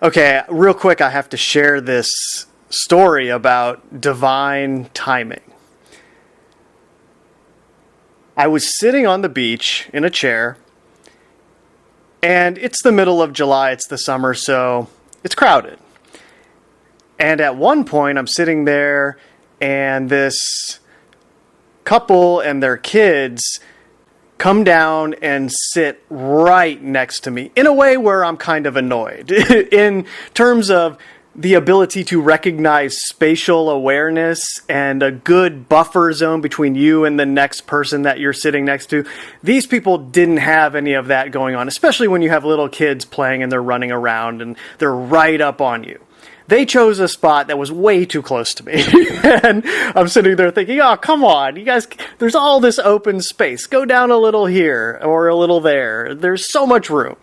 Okay, real quick, I have to share this story about divine timing. I was sitting on the beach in a chair, and it's the middle of July, it's the summer, so it's crowded. And at one point, I'm sitting there, and this couple and their kids come down and sit right next to me in a way where I'm kind of annoyed in terms of the ability to recognize spatial awareness and a good buffer zone between you and the next person that you're sitting next to. These people didn't have any of that going on, especially when you have little kids playing and they're running around and they're right up on you. They chose a spot that was way too close to me. And I'm sitting there thinking, oh, come on, you guys, there's all this open space. Go down a little here or a little there. There's so much room.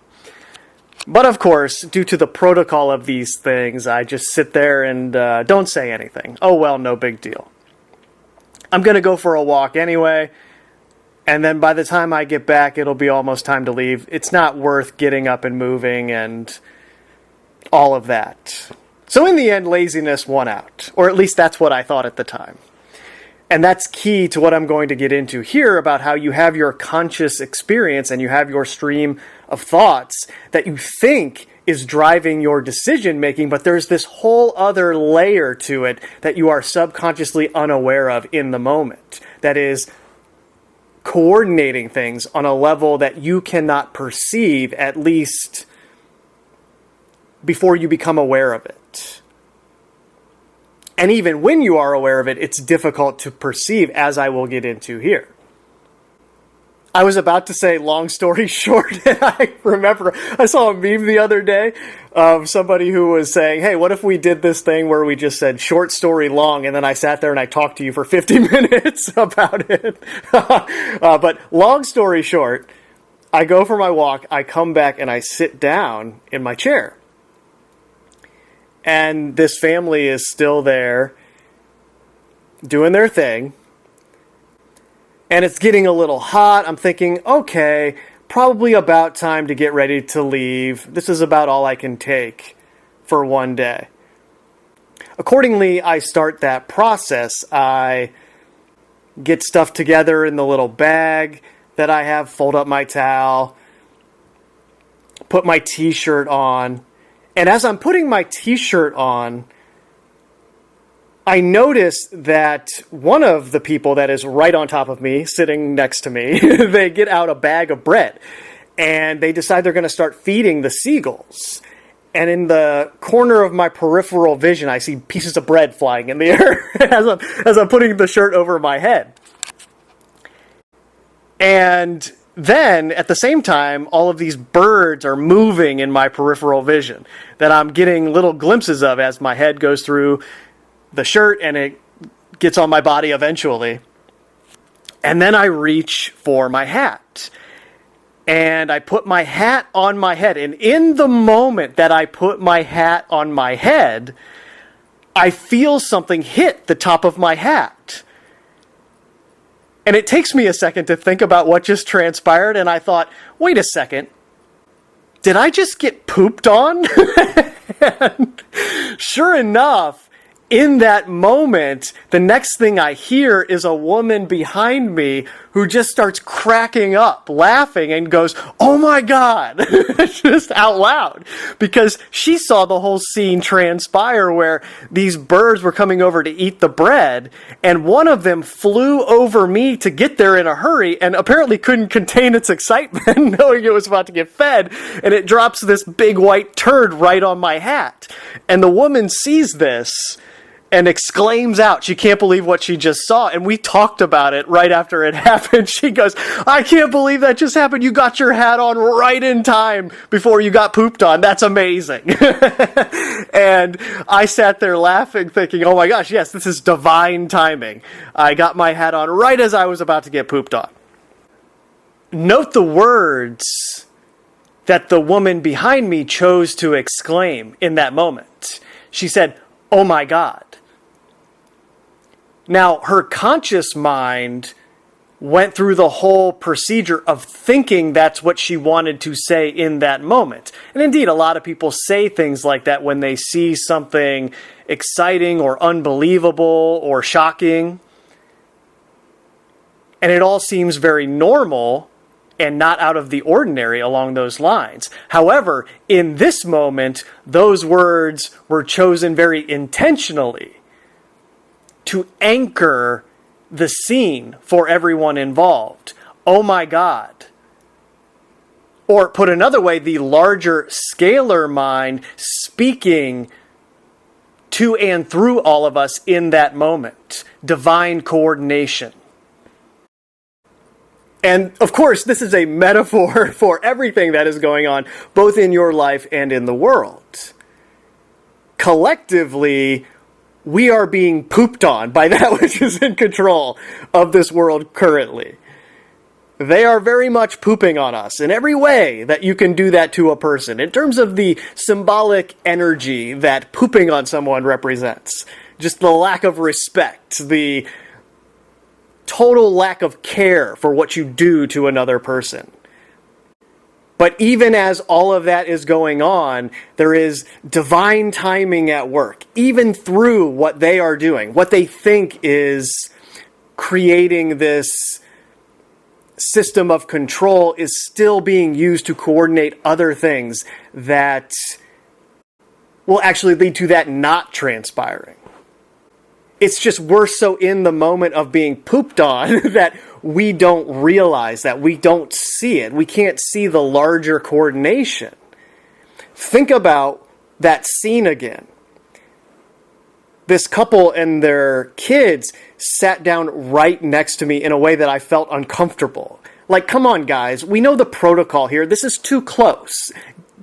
But of course, due to the protocol of these things, I just sit there and don't say anything. Oh, well, no big deal. I'm going to go for a walk anyway. And then by the time I get back, it'll be almost time to leave. It's not worth getting up and moving and all of that. So in the end, laziness won out, or at least that's what I thought at the time. And that's key to what I'm going to get into here about how you have your conscious experience and you have your stream of thoughts that you think is driving your decision making, but there's this whole other layer to it that you are subconsciously unaware of in the moment. That is coordinating things on a level that you cannot perceive, at least before you become aware of it. And even when you are aware of it, it's difficult to perceive, as I will get into here. I was about to say long story short, and I remember I saw a meme the other day of somebody who was saying, hey, what if we did this thing where we just said short story long, and then I sat there and I talked to you for 50 minutes about it. But long story short, I go for my walk, I come back, and I sit down in my chair. And this family is still there doing their thing. And it's getting a little hot. I'm thinking, okay, probably about time to get ready to leave. This is about all I can take for one day. Accordingly, I start that process. I get stuff together in the little bag that I have, fold up my towel, put my t-shirt on. And as I'm putting my t-shirt on, I notice that one of the people that is right on top of me, sitting next to me, they get out a bag of bread. And they decide they're going to start feeding the seagulls. And in the corner of my peripheral vision, I see pieces of bread flying in the air as I'm putting the shirt over my head. And then, at the same time, all of these birds are moving in my peripheral vision that I'm getting little glimpses of as my head goes through the shirt and it gets on my body eventually. And then I reach for my hat. And I put my hat on my head. And in the moment that I put my hat on my head, I feel something hit the top of my hat. And it takes me a second to think about what just transpired, and I thought, wait a second, did I just get pooped on? And sure enough, in that moment, the next thing I hear is a woman behind me who just starts cracking up, laughing, and goes, oh my God, just out loud, because she saw the whole scene transpire where these birds were coming over to eat the bread, and one of them flew over me to get there in a hurry, and apparently couldn't contain its excitement, knowing it was about to get fed, and it drops this big white turd right on my hat. And the woman sees this and exclaims out, she can't believe what she just saw. And we talked about it right after it happened. She goes, I can't believe that just happened. You got your hat on right in time before you got pooped on. That's amazing. And I sat there laughing, thinking, oh my gosh, yes, this is divine timing. I got my hat on right as I was about to get pooped on. Note the words that the woman behind me chose to exclaim in that moment. She said, oh my God. Now, her conscious mind went through the whole procedure of thinking that's what she wanted to say in that moment. And indeed, a lot of people say things like that when they see something exciting or unbelievable or shocking. And it all seems very normal and not out of the ordinary along those lines. However, in this moment, those words were chosen very intentionally to anchor the scene for everyone involved. Oh my God. Or put another way, the larger scalar mind speaking to and through all of us in that moment. Divine coordination. And of course, this is a metaphor for everything that is going on, both in your life and in the world. Collectively, we are being pooped on by that which is in control of this world currently. They are very much pooping on us in every way that you can do that to a person. In terms of the symbolic energy that pooping on someone represents. Just the lack of respect, the total lack of care for what you do to another person. But even as all of that is going on, there is divine timing at work, even through what they are doing, what they think is creating this system of control is still being used to coordinate other things that will actually lead to that not transpiring. It's just we're so in the moment of being pooped on that we don't realize that, we don't see it. We can't see the larger coordination. Think about that scene again. This couple and their kids sat down right next to me in a way that I felt uncomfortable. Like, come on, guys, we know the protocol here. This is too close.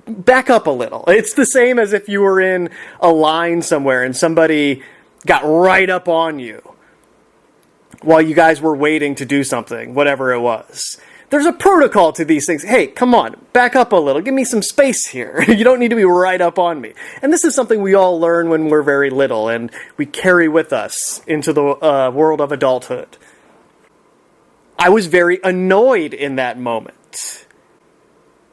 Back up a little. It's the same as if you were in a line somewhere and somebody got right up on you while you guys were waiting to do something, whatever it was. There's a protocol to these things. Hey, come on, back up a little. Give me some space here. You don't need to be right up on me. And this is something we all learn when we're very little and we carry with us into the world of adulthood. I was very annoyed in that moment.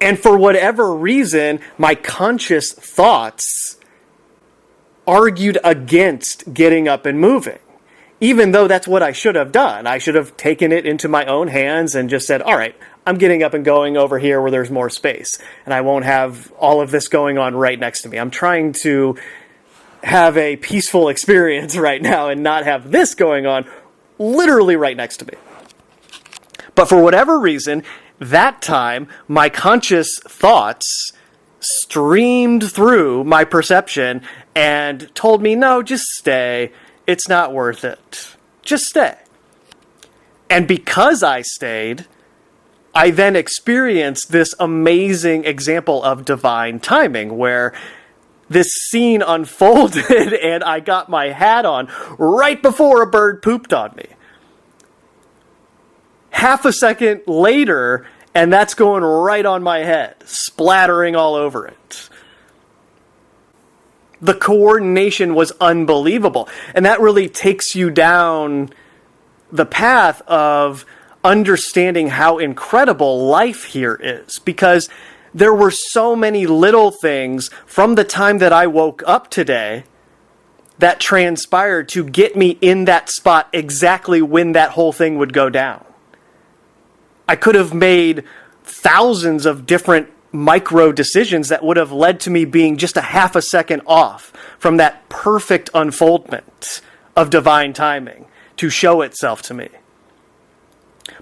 And for whatever reason, my conscious thoughts argued against getting up and moving. Even though that's what I should have done. I should have taken it into my own hands and just said, all right, I'm getting up and going over here where there's more space. And I won't have all of this going on right next to me. I'm trying to have a peaceful experience right now and not have this going on literally right next to me. But for whatever reason, that time, my conscious thoughts streamed through my perception and told me, no, just stay. It's not worth it. Just stay. And because I stayed, I then experienced this amazing example of divine timing where this scene unfolded and I got my hat on right before a bird pooped on me. Half a second later, and that's going right on my head, splattering all over it. The coordination was unbelievable. And that really takes you down the path of understanding how incredible life here is. Because there were so many little things from the time that I woke up today that transpired to get me in that spot exactly when that whole thing would go down. I could have made thousands of different micro decisions that would have led to me being just a half a second off from that perfect unfoldment of divine timing to show itself to me.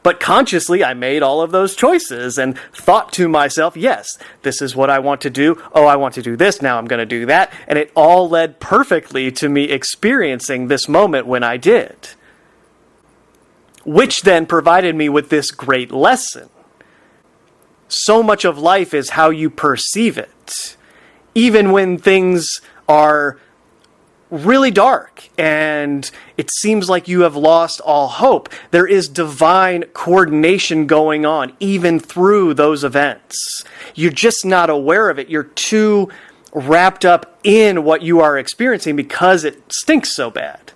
But consciously, I made all of those choices and thought to myself, yes, this is what I want to do. Oh, I want to do this. Now I'm going to do that. And it all led perfectly to me experiencing this moment when I did. Which then provided me with this great lesson. So much of life is how you perceive it. Even when things are really dark and it seems like you have lost all hope, there is divine coordination going on even through those events. You're just not aware of it. You're too wrapped up in what you are experiencing because it stinks so bad.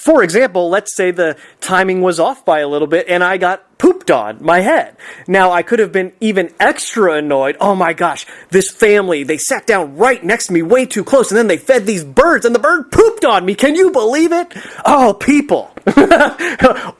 For example, let's say the timing was off by a little bit and I got pooped on my head. Now, I could have been even extra annoyed. Oh my gosh, this family, they sat down right next to me way too close and then they fed these birds and the bird pooped on me. Can you believe it? Oh, people.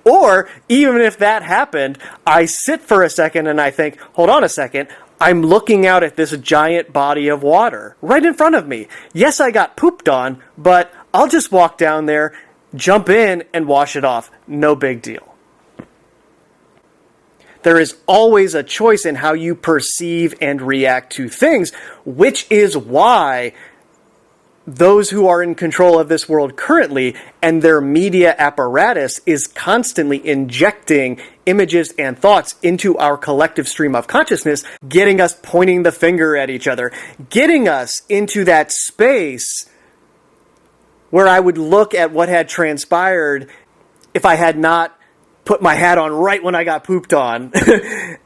Or even if that happened, I sit for a second and I think, hold on a second. I'm looking out at this giant body of water right in front of me. Yes, I got pooped on, but I'll just walk down there, jump in, and wash it off. No big deal. There is always a choice in how you perceive and react to things, which is why those who are in control of this world currently and their media apparatus is constantly injecting images and thoughts into our collective stream of consciousness, getting us pointing the finger at each other, getting us into that space where I would look at what had transpired if I had not put my hat on right when I got pooped on,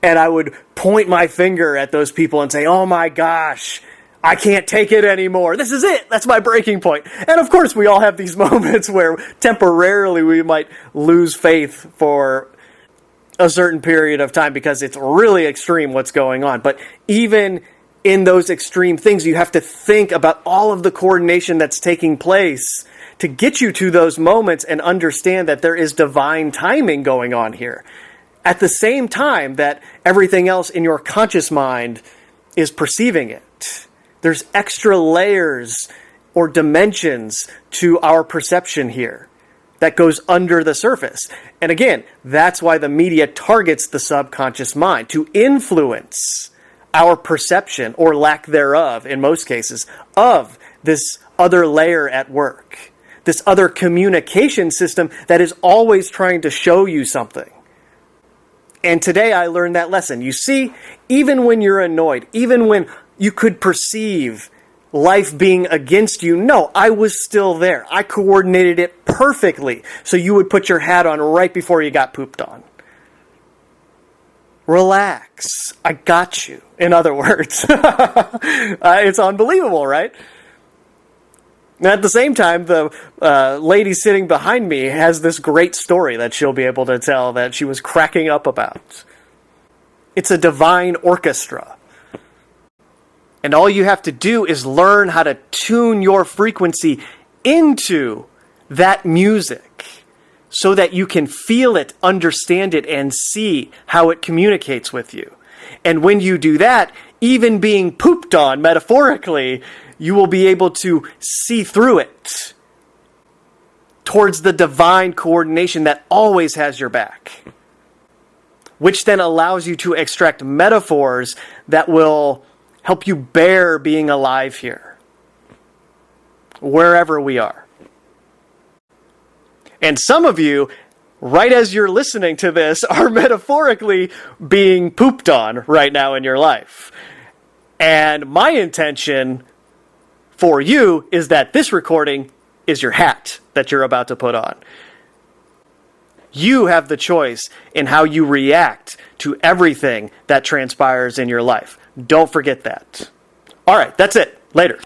and I would point my finger at those people and say, oh my gosh, I can't take it anymore. This is it. That's my breaking point. And of course, we all have these moments where temporarily we might lose faith for a certain period of time because it's really extreme what's going on. But even in those extreme things, you have to think about all of the coordination that's taking place to get you to those moments and understand that there is divine timing going on here. At the same time that everything else in your conscious mind is perceiving it. There's extra layers or dimensions to our perception here that goes under the surface. And again, that's why the media targets the subconscious mind, to influence our perception, or lack thereof in most cases, of this other layer at work. This other communication system that is always trying to show you something. And today I learned that lesson. You see, even when you're annoyed, even when you could perceive life being against you, no, I was still there. I coordinated it perfectly so you would put your hat on right before you got pooped on. Relax. I got you. In other words, it's unbelievable, right? And at the same time, the lady sitting behind me has this great story that she'll be able to tell that she was cracking up about. It's a divine orchestra. And all you have to do is learn how to tune your frequency into that music so that you can feel it, understand it, and see how it communicates with you. And when you do that, even being pooped on, metaphorically, you will be able to see through it towards the divine coordination that always has your back, which then allows you to extract metaphors that will help you bear being alive here, wherever we are. And some of you, right as you're listening to this, are metaphorically being pooped on right now in your life. And my intention for you is that this recording is your hat that you're about to put on. You have the choice in how you react to everything that transpires in your life. Don't forget that. All right, that's it. Later.